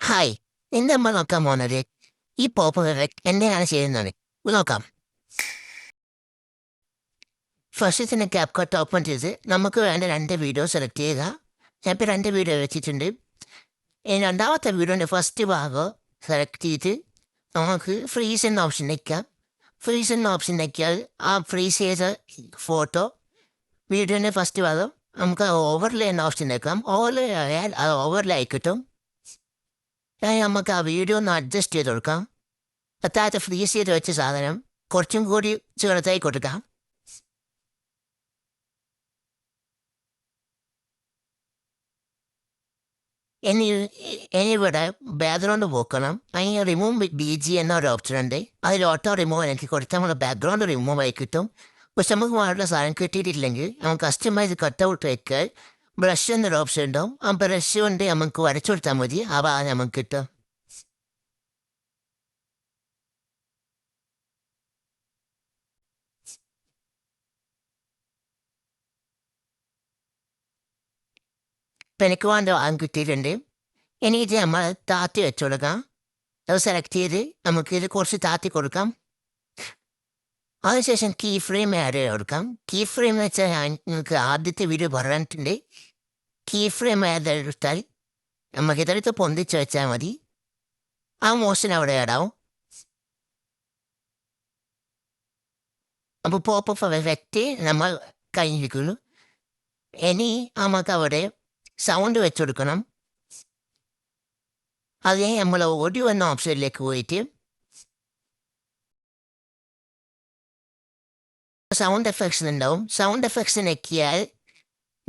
Hi, ഇന്ന് നമ്മൾ നോക്കാൻ പോകുന്നത് ഈ പോപ്പ് എഫക്റ്റ് എങ്ങനെയാണ് ചെയ്യുന്നത് നോക്കാം. ഫസ്റ്റ് തന്നെ ക്യാപ് കട്ട് ഓപ്പൺ ചെയ്ത് നമുക്ക് വേണ്ട 2 വീഡിയോ സെലക്ട് ചെയ്യുക. ഞാൻ ഇപ്പോൾ 2 വീഡിയോ വെച്ചിട്ടുണ്ട്. ഇനി രണ്ടാമത്തെ വീഡിയോൻ്റെ ഫസ്റ്റ് ഭാഗം സെലക്ട് ചെയ്ത് നമുക്ക് ഫ്രീസ് എന്ന ഓപ്ഷൻ വയ്ക്കാം. ഫ്രീസ് എന്ന ഓപ്ഷൻ വയ്ക്കിയാൽ ആ ഫ്രീസ് ചെയ്ത ഫോട്ടോ വീഡിയോൻ്റെ ഫസ്റ്റ് ഭാഗം നമുക്ക് ഓവർലേ എന്ന ഓപ്ഷൻ വയ്ക്കാം. ഓവർലേ ആയാൽ അത് ഓവർലേ ആയി കിട്ടും. നമുക്ക് ആ വീഡിയോ ഒന്ന് അഡ്ജസ്റ്റ് ചെയ്ത് കൊടുക്കാം. താഴത്തെ ഫ്രീസ് ചെയ്ത് വെച്ച സാധനം കുറച്ചും കൂടി ചെറുതായി കൊടുക്കാം. ഇനി ഇവിടെ ബാക്ക്ഗ്രൗണ്ട് പോക്കണം. അതിന് റിമൂവ് BG എന്നൊരു ഓപ്ഷൻ ഉണ്ട്. അതിൽ ഓട്ടോ റിമൂവ് എനിക്ക് കൊടുത്താൽ നമ്മുടെ ബാക്ക്ഗ്രൗണ്ട് റിമൂവ് ആയി കിട്ടും. പക്ഷെ നമുക്ക് വേണ്ട സാധനം കിട്ടിയിട്ടില്ലെങ്കിൽ നമുക്ക് കസ്റ്റമൈസ് കട്ട് ഔട്ട് വയ്ക്കാൻ ബ്രഷ് എന്നൊരു ഓപ്ഷൻ ഉണ്ടാവും. ആ ബ്രഷ് കൊണ്ട് നമുക്ക് വരച്ചു കൊടുത്താൽ മതി. ആ ഭാഗം നമുക്ക് കിട്ടും. ഇപ്പം എനിക്ക് വേണ്ട ഭാഗം കിട്ടിയിട്ടുണ്ട്. ഇനി ഇത് നമ്മൾ താത്തി വെച്ചു കൊടുക്കാം. അത് സെലക്ട് ചെയ്ത് നമുക്ക് ഇത് കുറച്ച് താത്തി കൊടുക്കാം. അതിനുശേഷം കീ ഫ്രെയിം ആഡ് ചെയ്ത് കൊടുക്കാം. കീ ഫ്രെയിം എന്ന് വെച്ചാൽ ഞാൻ നിങ്ങൾക്ക് ആദ്യത്തെ വീഡിയോ പറഞ്ഞിട്ടുണ്ട്. കീ ഫ്രെയിം ആഡ് എടുത്താൽ നമുക്ക് ഇതെടുത്ത് പൊന്തിച്ച് വെച്ചാൽ മതി. ആ മോഷൻ അവിടെ ഇടാവും. അപ്പോൾ പോപ്പ് എഫക്റ്റ് നമ്മൾ കഴിഞ്ഞിരിക്കുന്നു. ഇനി നമുക്ക് അവിടെ സൗണ്ട് വെച്ചു കൊടുക്കണം. അതേ നമ്മൾ ഓഡിയോ എന്ന ഓപ്ഷനിലേക്ക് പോയിട്ട് സൗണ്ട് എഫക്ട്സ് ഉണ്ടാവും. സൗണ്ട് എഫക്ട്സ് ഞെക്കിയാൽ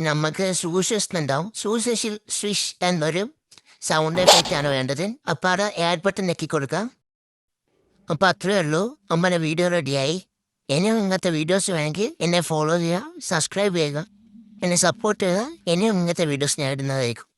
നമുക്ക് സൂഷസ് ഉണ്ടാവും. സൂഷസിൽ സ്വിഷ് എന്നൊരു സൗണ്ട് എഫക്റ്റ് ആണ് വേണ്ടത്. അപ്പോൾ അത് ആഡ് ബട്ടൺ ഞെക്കി കൊടുക്കാം. അപ്പോൾ അത്രയേ ഉള്ളൂ. നമ്മുടെ വീഡിയോ റെഡിയായി. ഇനിയും ഇങ്ങനത്തെ വീഡിയോസ് വേണമെങ്കിൽ എന്നെ ഫോളോ ചെയ്യുക, സബ്സ്ക്രൈബ് ചെയ്യുക, എന്നെ സപ്പോർട്ട് ചെയ്യുക. ഇനിയും ഇങ്ങനത്തെ വീഡിയോസ് ഞാൻ ഇടുന്നതായിരിക്കും.